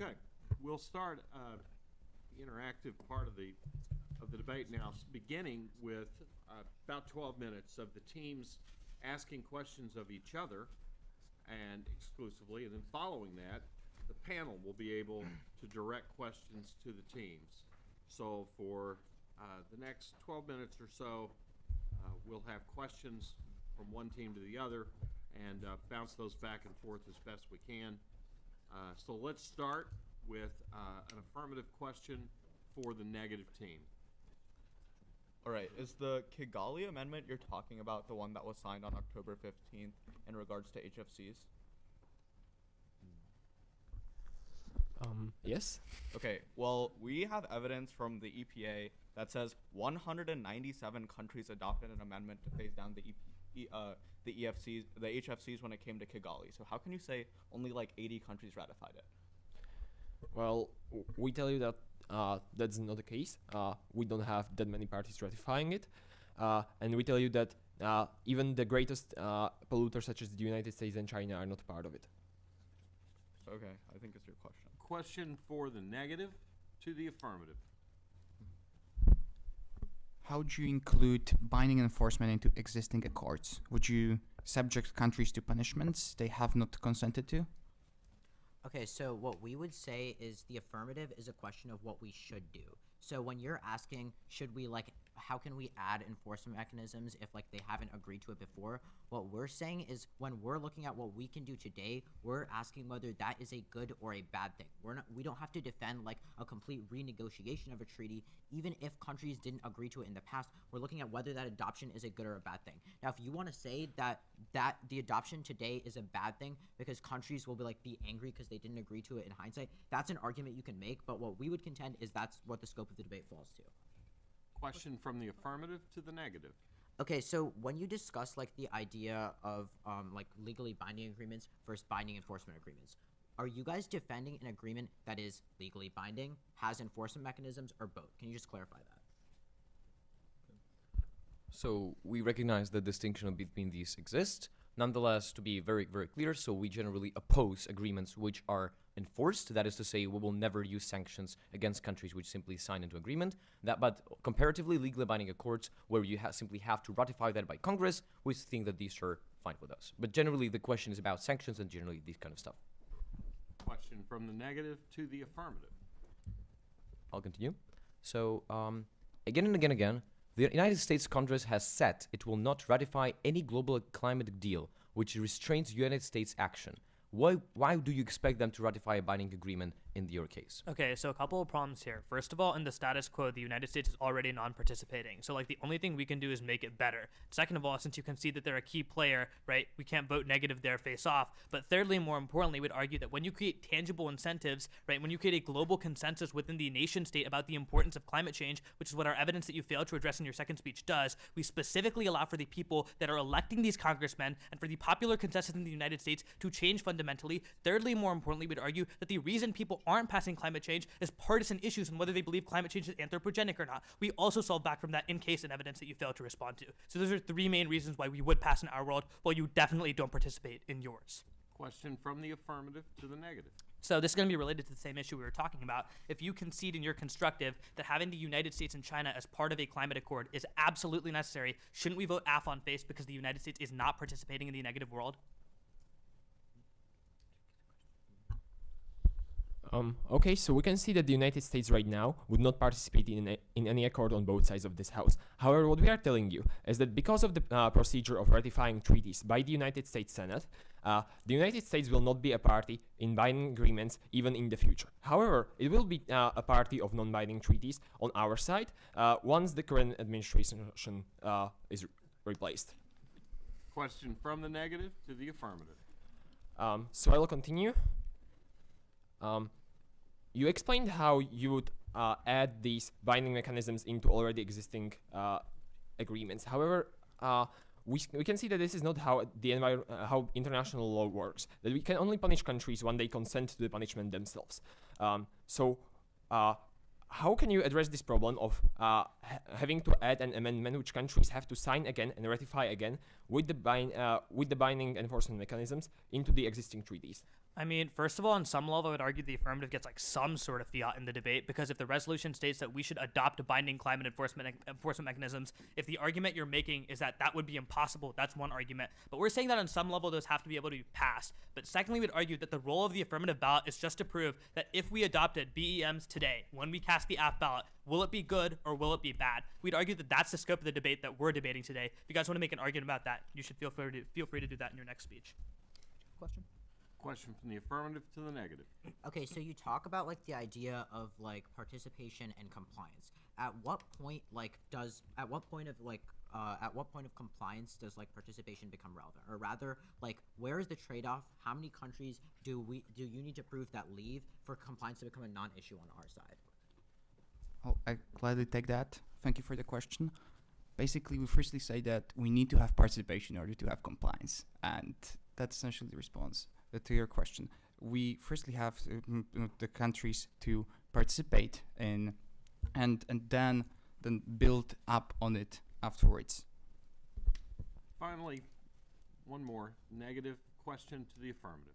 Okay, we'll start the interactive part of the debate now, beginning with about 12 minutes of the teams asking questions of each other and exclusively, and then following that, the panel will be able to direct questions to the teams. So for the next 12 minutes or so, we'll have questions from one team to the other and bounce those back and forth as best we can. So let's start with an affirmative question for the negative team. All right, is the Kigali Amendment you're talking about the one that was signed on October 15th in regards to HFCs? Yes. Okay, well, we have evidence from the EPA that says 197 countries adopted an amendment to phase down the HFCs when it came to Kigali. So how can you say only like 80 countries ratified it? Well, we tell you that that's not the case. We don't have that many parties ratifying it. And we tell you that even the greatest polluters such as the United States and China are not part of it. Okay, I think it's your question. Question for the negative to the affirmative. How would you include binding enforcement into existing accords? Would you subject countries to punishments they have not consented to? Okay, so what we would say is the affirmative is a question of what we should do. So when you're asking, how can we add enforcement mechanisms if they haven't agreed to it before? What we're saying is when we're looking at what we can do today, we're asking whether that is a good or a bad thing. We don't have to defend a complete renegotiation of a treaty, even if countries didn't agree to it in the past. We're looking at whether that adoption is a good or a bad thing. Now, if you want to say that the adoption today is a bad thing because countries will be angry because they didn't agree to it in hindsight, that's an argument you can make, but what we would contend is that's what the scope of the debate falls to. Question from the affirmative to the negative. Okay, so when you discuss the idea of legally binding agreements versus binding enforcement agreements, are you guys defending an agreement that is legally binding, has enforcement mechanisms, or both? Can you just clarify that? So we recognize the distinction between these exists. Nonetheless, to be very, very clear, so we generally oppose agreements which are enforced. That is to say, we will never use sanctions against countries which simply sign into agreement. But comparatively, legally binding accords where you simply have to ratify that by Congress, we think that these are fine with us. But generally, the question is about sanctions and generally this kind of stuff. Question from the negative to the affirmative. I'll continue. So again and again, the United States Congress has said it will not ratify any global climate deal which restrains United States action. Why do you expect them to ratify a binding agreement in your case? Okay, so a couple of problems here. First of all, in the status quo, the United States is already non-participating. So the only thing we can do is make it better. Second of all, since you can see that they're a key player, right, we can't vote negative there face off. But thirdly, more importantly, we'd argue that when you create tangible incentives, right, when you create a global consensus within the nation state about the importance of climate change, which is what our evidence that you failed to address in your second speech does, we specifically allow for the people that are electing these congressmen and for the popular consensus in the United States to change fundamentally. Thirdly, more importantly, we'd argue that the reason people aren't passing climate change is partisan issues and whether they believe climate change is anthropogenic or not. We also solve back from that in case and evidence that you failed to respond to. So those are three main reasons why we would pass in our world, while you definitely don't participate in yours. Question from the affirmative to the negative. So this is going to be related to the same issue we were talking about. If you concede in your constructive that having the United States and China as part of a climate accord is absolutely necessary, shouldn't we vote AF on face because the United States is not participating in the negative world? Okay, so we can see that the United States right now would not participate in any accord on both sides of this house. However, what we are telling you is that because of the procedure of ratifying treaties by the United States Senate, the United States will not be a party in binding agreements even in the future. However, it will be a party of non-binding treaties on our side once the current administration is replaced. Question from the negative to the affirmative. So I will continue. You explained how you would add these binding mechanisms into already existing agreements. However, we can see that this is not how how international law works. That we can only punish countries when they consent to the punishment themselves. How can you address this problem of having to add an amendment which countries have to sign again and ratify again with the binding enforcement mechanisms into the existing treaties? I mean, first of all, on some level, I would argue the affirmative gets like some sort of fiat in the debate, because if the resolution states that we should adopt binding climate enforcement mechanisms, if the argument you're making is that that would be impossible, that's one argument. But we're saying that on some level, those have to be able to be passed. But secondly, we'd argue that the role of the affirmative ballot is just to prove that if we adopted BEMs today, when we cast the app ballot, will it be good or will it be bad? We'd argue that that's the scope of the debate that we're debating today. If you guys want to make an argument about that, you should feel free to do that in your next speech. Question? Question from the affirmative to the negative. Okay, so you talk about like the idea of like participation and compliance. At what point of compliance does like participation become relevant? Or rather, like where is the trade-off? How many countries do you need to prove that leave for compliance to become a non-issue on our side? Oh, I gladly take that. Thank you for the question. Basically, we firstly say that we need to have participation in order to have compliance, and that's essentially the response to your question. We firstly have the countries to participate in, and then build up on it afterwards. Finally, one more negative question to the affirmative.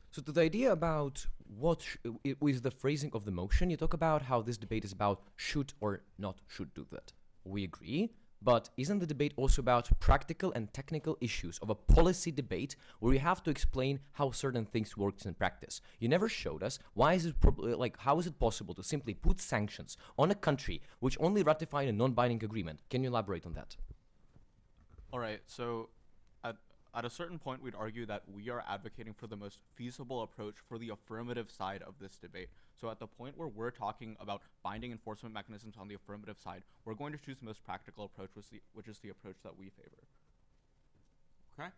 So to the idea about with the phrasing of the motion, you talk about how this debate is about should or not should do that. We agree, but isn't the debate also about practical and technical issues of a policy debate where you have to explain how certain things works in practice? You never showed us why is it how is it possible to simply put sanctions on a country which only ratified a non-binding agreement? Can you elaborate on that? All right, so at a certain point, we'd argue that we are advocating for the most feasible approach for the affirmative side of this debate. So at the point where we're talking about binding enforcement mechanisms on the affirmative side, we're going to choose the most practical approach, which is the approach that we favor. Okay?